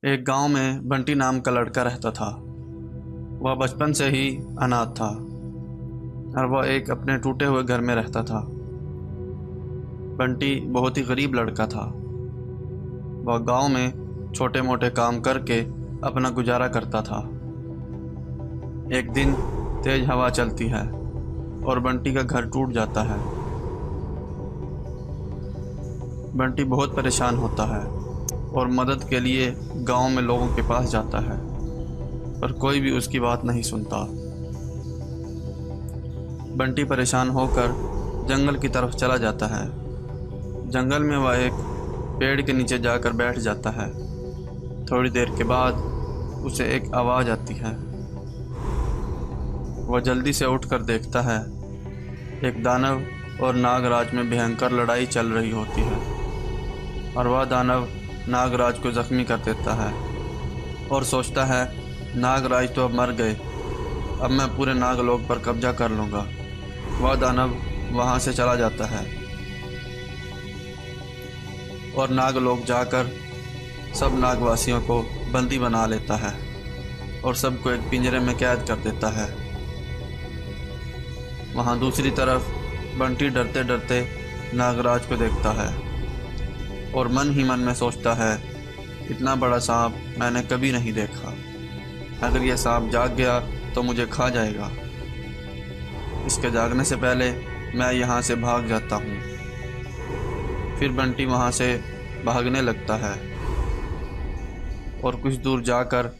एक गांव में बंटी नाम का लड़का रहता था। वह बचपन से ही अनाथ था और वह एक अपने टूटे हुए घर में रहता था। बंटी बहुत ही गरीब लड़का था। वह गांव में छोटे मोटे काम करके अपना गुजारा करता था। एक दिन तेज हवा चलती है और बंटी का घर टूट जाता है। बंटी बहुत परेशान होता है और मदद के लिए गांव में लोगों के पास जाता है, पर कोई भी उसकी बात नहीं सुनता। बंटी परेशान होकर जंगल की तरफ चला जाता है। जंगल में वह एक पेड़ के नीचे जाकर बैठ जाता है। थोड़ी देर के बाद उसे एक आवाज़ आती है। वह जल्दी से उठकर देखता है। एक दानव और नागराज में भयंकर लड़ाई चल रही होती है और वह दानव नागराज को जख्मी कर देता है और सोचता है नागराज तो अब मर गए, अब मैं पूरे नागलोक पर कब्जा कर लूँगा। वह दानव वहाँ से चला जाता है और नागलोक जाकर सब नागवासियों को बंदी बना लेता है और सबको एक पिंजरे में कैद कर देता है। वहाँ दूसरी तरफ बंटी डरते डरते नागराज को देखता है और मन ही मन में सोचता है, इतना बड़ा सांप मैंने कभी नहीं देखा। अगर यह सांप जाग गया तो मुझे खा जाएगा। इसके जागने से पहले मैं यहाँ से भाग जाता हूँ। फिर बंटी वहाँ से भागने लगता है और कुछ दूर जाकर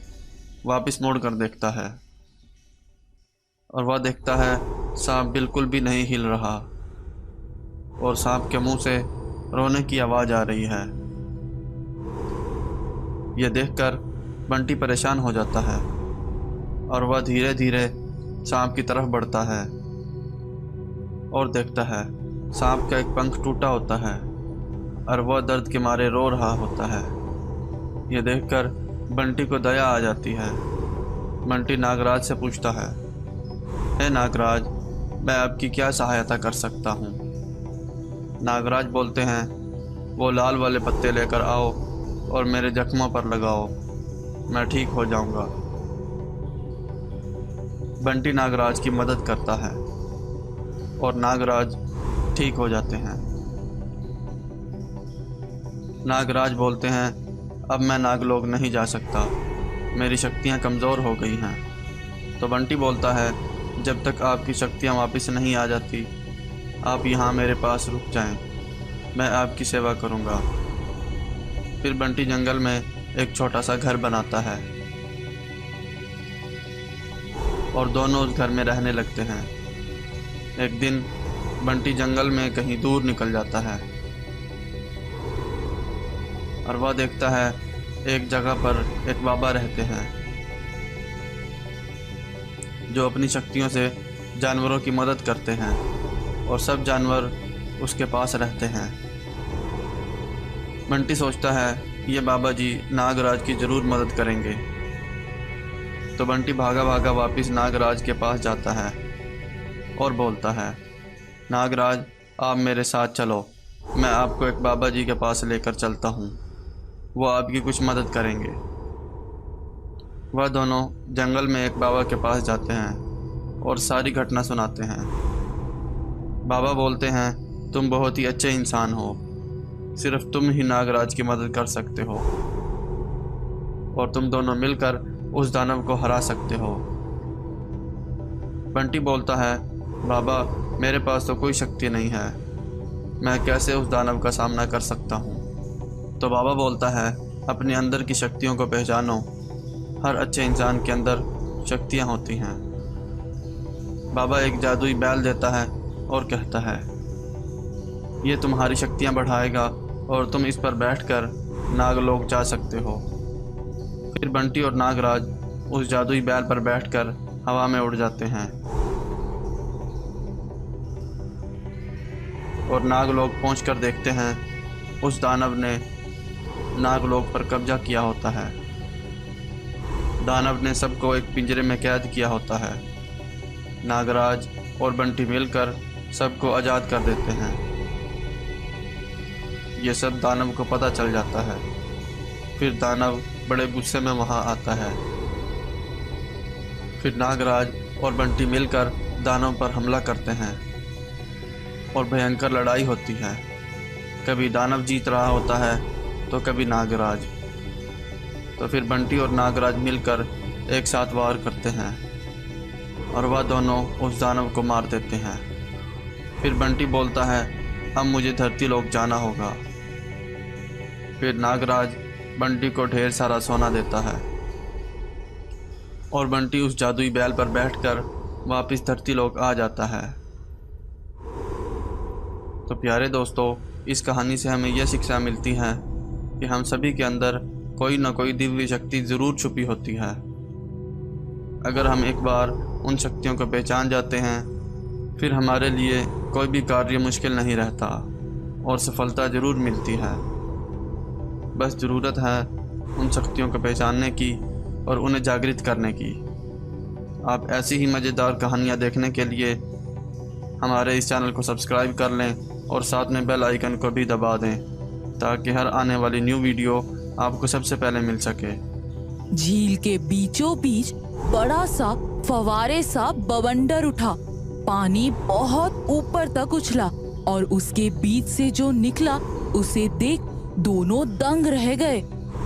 वापस मुड़ कर देखता है और वह देखता है सांप बिल्कुल भी नहीं हिल रहा और सांप के मुंह से रोने की आवाज़ आ रही है। यह देखकर बंटी परेशान हो जाता है और वह धीरे धीरे सांप की तरफ बढ़ता है और देखता है सांप का एक पंख टूटा होता है और वह दर्द के मारे रो रहा होता है। यह देखकर बंटी को दया आ जाती है। बंटी नागराज से पूछता है, हे नागराज, मैं आपकी क्या सहायता कर सकता हूँ? नागराज बोलते हैं, वो लाल वाले पत्ते लेकर आओ और मेरे जख्मों पर लगाओ, मैं ठीक हो जाऊंगा। बंटी नागराज की मदद करता है और नागराज ठीक हो जाते हैं। नागराज बोलते हैं, अब मैं नागलोक नहीं जा सकता, मेरी शक्तियाँ कमज़ोर हो गई हैं। तो बंटी बोलता है, जब तक आपकी शक्तियाँ वापस नहीं आ जाती आप यहाँ मेरे पास रुक जाएं, मैं आपकी सेवा करूँगा। फिर बंटी जंगल में एक छोटा सा घर बनाता है और दोनों उस घर में रहने लगते हैं। एक दिन बंटी जंगल में कहीं दूर निकल जाता है और वह देखता है एक जगह पर एक बाबा रहते हैं जो अपनी शक्तियों से जानवरों की मदद करते हैं और सब जानवर उसके पास रहते हैं। बंटी सोचता है ये बाबा जी नागराज की ज़रूर मदद करेंगे। तो बंटी भागा भागा वापस नागराज के पास जाता है और बोलता है, नागराज आप मेरे साथ चलो, मैं आपको एक बाबा जी के पास लेकर चलता हूँ, वो आपकी कुछ मदद करेंगे। वह दोनों जंगल में एक बाबा के पास जाते हैं और सारी घटना सुनाते हैं। बाबा बोलते हैं, तुम बहुत ही अच्छे इंसान हो, सिर्फ तुम ही नागराज की मदद कर सकते हो और तुम दोनों मिलकर उस दानव को हरा सकते हो। बंटी बोलता है, बाबा मेरे पास तो कोई शक्ति नहीं है, मैं कैसे उस दानव का सामना कर सकता हूँ? तो बाबा बोलता है, अपने अंदर की शक्तियों को पहचानो, हर अच्छे इंसान के अंदर शक्तियाँ होती हैं। बाबा एक जादुई बैल देता है और कहता है, ये तुम्हारी शक्तियाँ बढ़ाएगा और तुम इस पर बैठकर नागलोक जा सकते हो। फिर बंटी और नागराज उस जादुई बैल पर बैठकर हवा में उड़ जाते हैं और नागलोक पहुंचकर देखते हैं उस दानव ने नागलोक पर कब्जा किया होता है। दानव ने सबको एक पिंजरे में कैद किया होता है। नागराज और बंटी मिलकर सबको आज़ाद कर देते हैं। ये सब दानव को पता चल जाता है फिर दानव बड़े गुस्से में वहां आता है। फिर नागराज और बंटी मिलकर दानव पर हमला करते हैं और भयंकर लड़ाई होती है। कभी दानव जीत रहा होता है तो कभी नागराज। तो फिर बंटी और नागराज मिलकर एक साथ वार करते हैं और वह दोनों उस दानव को मार देते हैं। फिर बंटी बोलता है, अब मुझे धरती लोक जाना होगा। फिर नागराज बंटी को ढेर सारा सोना देता है और बंटी उस जादुई बैल पर बैठकर वापस धरती लोक आ जाता है। तो प्यारे दोस्तों, इस कहानी से हमें यह शिक्षा मिलती है कि हम सभी के अंदर कोई ना कोई दिव्य शक्ति ज़रूर छुपी होती है। अगर हम एक बार उन शक्तियों को पहचान जाते हैं, फिर हमारे लिए कोई भी कार्य मुश्किल नहीं रहता और सफलता ज़रूर मिलती है। बस ज़रूरत है उन शक्तियों को पहचानने की और उन्हें जागृत करने की। आप ऐसी ही मज़ेदार कहानियाँ देखने के लिए हमारे इस चैनल को सब्सक्राइब कर लें और साथ में बेल आइकन को भी दबा दें, ताकि हर आने वाली न्यू वीडियो आपको सबसे पहले मिल सके। झील के बीचों बीच बड़ा सा फवारे सा बवंडर उठा। पानी बहुत ऊपर तक उछला और उसके बीच से जो निकला उसे देख दोनों दंग रह गए।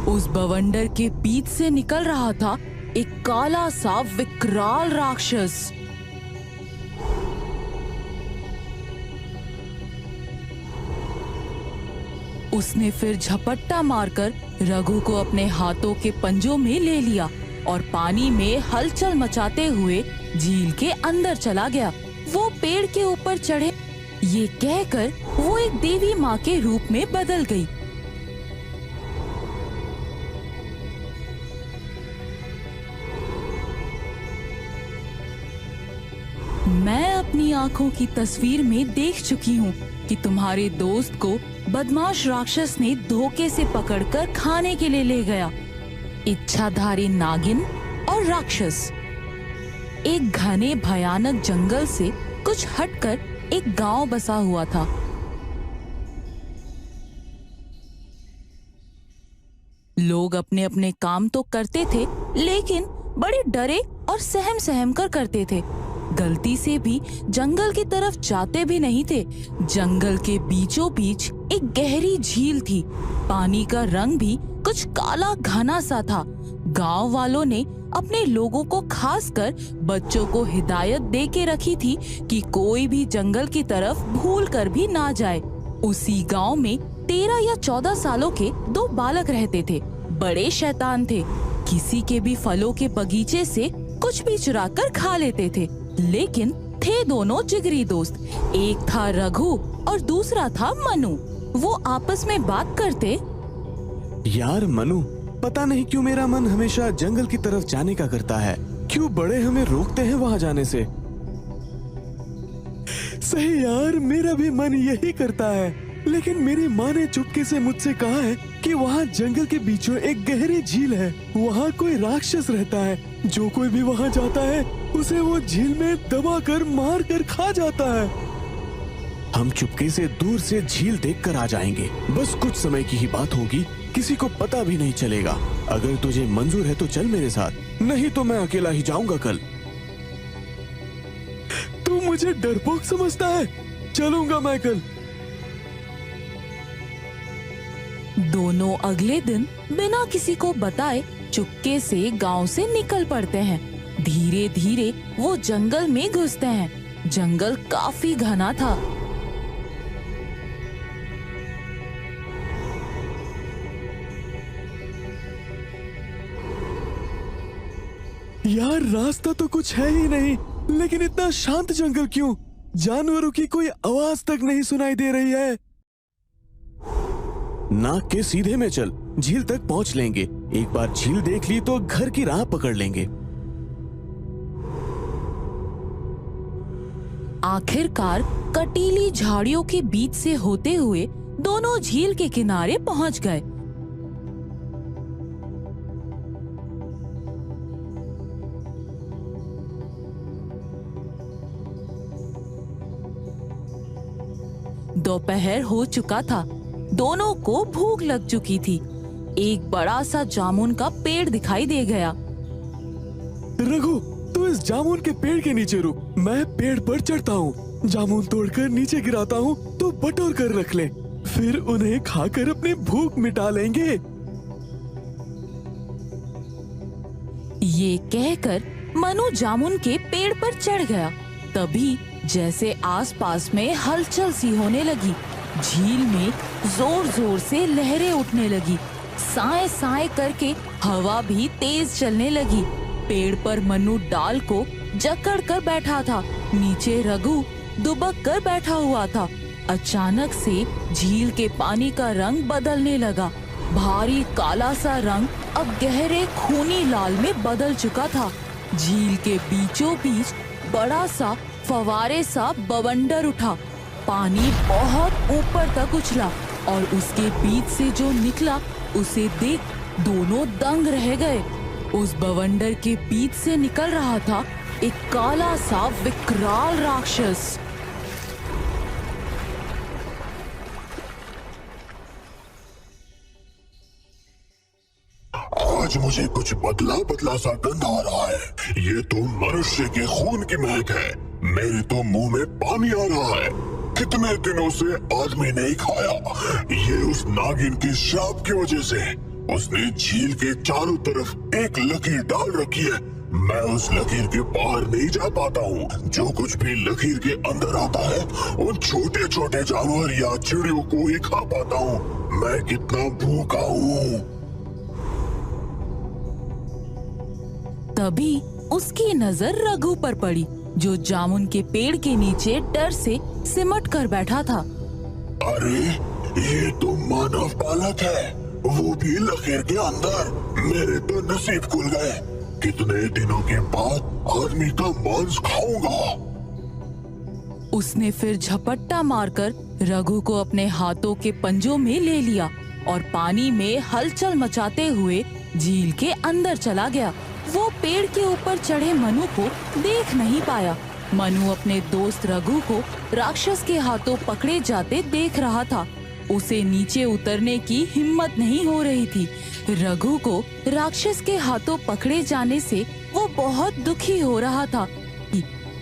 उस बवंडर के बीच से निकल रहा था एक काला सा विकराल राक्षस। उसने फिर झपट्टा मारकर रघु को अपने हाथों के पंजों में ले लिया और पानी में हलचल मचाते हुए झील के अंदर चला गया। वो पेड़ के ऊपर चढ़े, ये कहकर वो एक देवी माँ के रूप में बदल गई। मैं अपनी आंखों की तस्वीर में देख चुकी हूँ कि तुम्हारे दोस्त को बदमाश राक्षस ने धोखे से पकड़कर खाने के लिए ले गया। इच्छाधारी नागिन और राक्षस। एक घने भयानक जंगल से कुछ हटकर एक गांव बसा हुआ था। लोग अपने अपने काम तो करते थे, लेकिन बड़े डरे और सहम सहम कर करते थे। गलती से भी जंगल की तरफ जाते भी नहीं थे। जंगल के बीचों बीच एक गहरी झील थी। पानी का रंग भी कुछ काला घना सा था। गांव वालों ने अपने लोगों को, खासकर बच्चों को हिदायत दे के रखी थी कि कोई भी जंगल की तरफ भूल कर भी ना जाए। उसी गांव में 13 या 14 सालों के 2 बालक रहते थे। बड़े शैतान थे। किसी के भी फलों के बगीचे से कुछ भी चुरा कर खा लेते थे। लेकिन थे दोनों जिगरी दोस्त। एक था रघु और दूसरा था मनु। वो आपस में बात करते, यार मनु, पता नहीं क्यों मेरा मन हमेशा जंगल की तरफ जाने का करता है। क्यों बड़े हमें रोकते हैं वहाँ जाने से। सही यार, मेरा भी मन यही करता है, लेकिन मेरी माँ ने चुपके से मुझसे कहा है कि वहाँ जंगल के बीचों एक गहरी झील है। वहाँ कोई राक्षस रहता है। जो कोई भी वहाँ जाता है उसे वो झील में दबा कर मार कर खा जाता है। हम चुपके से दूर से झील देखकर आ जाएंगे। बस कुछ समय की ही बात होगी, किसी को पता भी नहीं चलेगा। अगर तुझे मंजूर है तो चल मेरे साथ, नहीं तो मैं अकेला ही जाऊंगा कल। तू मुझे डरपोक समझता है? चलूंगा मैं कल। दोनों अगले दिन बिना किसी को बताए चुपके से गांव से निकल पड़ते हैं। धीरे धीरे वो जंगल में घुसते हैं। जंगल काफी घना था। यार रास्ता तो कुछ है ही नहीं, लेकिन इतना शांत जंगल क्यों? जानवरों की कोई आवाज तक नहीं सुनाई दे रही है। नाक के सीधे में चल, झील तक पहुंच लेंगे। एक बार झील देख ली तो घर की राह पकड़ लेंगे। आखिरकार कटीली झाड़ियों के बीच से होते हुए दोनों झील के किनारे पहुंच गए। दोपहर हो चुका था। दोनों को भूख लग चुकी थी। एक बड़ा सा जामुन का पेड़ दिखाई दे गया। रघु, तू इस जामुन के पेड़ के नीचे रुक, मैं पेड़ पर चढ़ता हूँ। जामुन तोड़कर नीचे गिराता हूँ तो बटोर कर रख ले, फिर उन्हें खाकर अपनी भूख मिटा लेंगे। ये कहकर मनु जामुन के पेड़ पर चढ़ गया। तभी जैसे आसपास में हलचल सी होने लगी, झील में जोर जोर से लहरें उठने लगी, साए साए करके हवा भी तेज चलने लगी। पेड़ पर मनु डाल को जकड़ कर बैठा था, नीचे रघु दुबक कर बैठा हुआ था। अचानक से झील के पानी का रंग बदलने लगा। भारी काला सा रंग अब गहरे खूनी लाल में बदल चुका था। झील के बीचों बीच बड़ा सा फवारे सा बवंडर उठा। पानी बहुत ऊपर तक उछला और उसके बीच से जो निकला उसे देख दोनों दंग रह गए। उस बवंडर के बीच से निकल रहा था एक काला सा विकराल राक्षस। आज मुझे कुछ बदला बदला सा गंध आ रहा है। ये तो मनुष्य के खून की महक है। मेरे तो मुंह में पानी आ रहा है। कितने दिनों से आदमी नहीं खाया। ये उस नागिन के श्राप की वजह से। उसने झील के चारों तरफ एक लकीर डाल रखी है। मैं उस लकीर के बाहर नहीं जा पाता हूँ। जो कुछ भी लकीर के अंदर आता है उन छोटे छोटे जानवर या चिड़ियों को ही खा पाता हूँ। मैं कितना भूखा हूँ। तभी उसकी नजर रघु पर पड़ी, जो जामुन के पेड़ के नीचे डर से सिमट कर बैठा था। अरे ये तो मानव बालक है, वो भी लकीर के अंदर। मेरे तो नसीब खुल गए। कितने दिनों के बाद आदमी का मांस खाऊंगा। उसने फिर झपट्टा मारकर रघु को अपने हाथों के पंजों में ले लिया और पानी में हलचल मचाते हुए झील के अंदर चला गया। वो पेड़ के ऊपर चढ़े मनु को देख नहीं पाया। मनु अपने दोस्त रघु को राक्षस के हाथों पकड़े जाते देख रहा था। उसे नीचे उतरने की हिम्मत नहीं हो रही थी। रघु को राक्षस के हाथों पकड़े जाने से वो बहुत दुखी हो रहा था।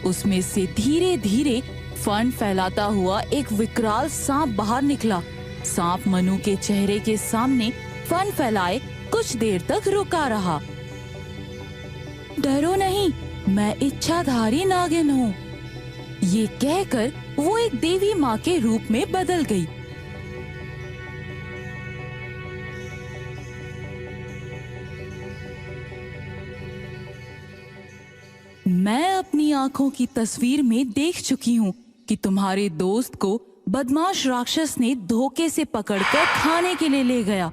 उसमें से धीरे धीरे फन फैलाता हुआ एक विकराल सांप बाहर निकला। सांप मनु के चेहरे के सामने फन फैलाए कुछ देर तक रुका रहा। डरो नहीं, मैं इच्छाधारी नागिन हूँ, ये कहकर वो एक देवी माँ के रूप में बदल गई। मैं अपनी आंखों की तस्वीर में देख चुकी हूँ कि तुम्हारे दोस्त को बदमाश राक्षस ने धोखे से पकड़कर खाने के लिए ले गया।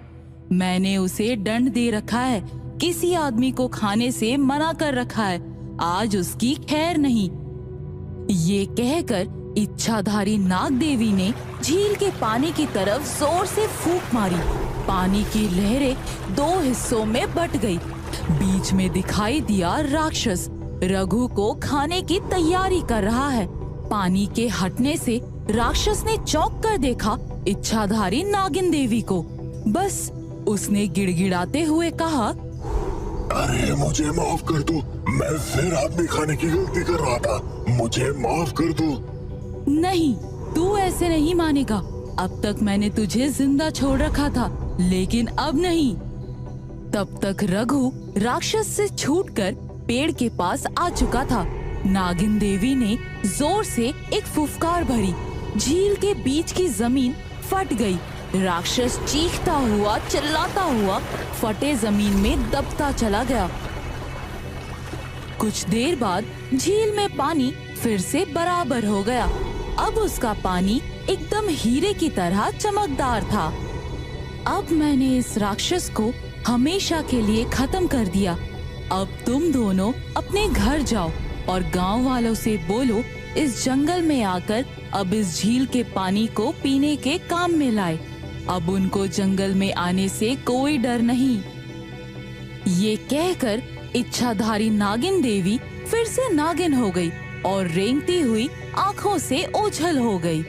मैंने उसे दंड दे रखा है, किसी आदमी को खाने से मना कर रखा है। आज उसकी खैर नहीं। ये कहकर इच्छाधारी नाग देवी ने झील के पानी की तरफ जोर से फूंक मारी। पानी की लहरें दो हिस्सों में बट गई। बीच में दिखाई दिया राक्षस रघु को खाने की तैयारी कर रहा है। पानी के हटने से राक्षस ने चौंक कर देखा इच्छाधारी नागिन देवी को। बस उसने गिड़गिड़ाते हुए कहा, अरे मुझे माफ कर दो, मैं फिर आदमी खाने की गलती कर रहा था, मुझे माफ कर दो। नहीं, तू ऐसे नहीं मानेगा। अब तक मैंने तुझे जिंदा छोड़ रखा था, लेकिन अब नहीं। तब तक रघु राक्षस से छूटकर पेड़ के पास आ चुका था। नागिन देवी ने जोर से एक फुफकार भरी। झील के बीच की जमीन फट गई। राक्षस चीखता हुआ चिल्लाता हुआ फटे जमीन में दबता चला गया। कुछ देर बाद झील में पानी फिर से बराबर हो गया। अब उसका पानी एकदम हीरे की तरह चमकदार था। अब मैंने इस राक्षस को हमेशा के लिए खत्म कर दिया। अब तुम दोनों अपने घर जाओ और गांव वालों से बोलो इस जंगल में आकर अब इस झील के पानी को पीने के काम में लाए। अब उनको जंगल में आने से कोई डर नहीं। ये कहकर इच्छाधारी नागिन देवी फिर से नागिन हो गई और रेंगती हुई आंखों से ओझल हो गई।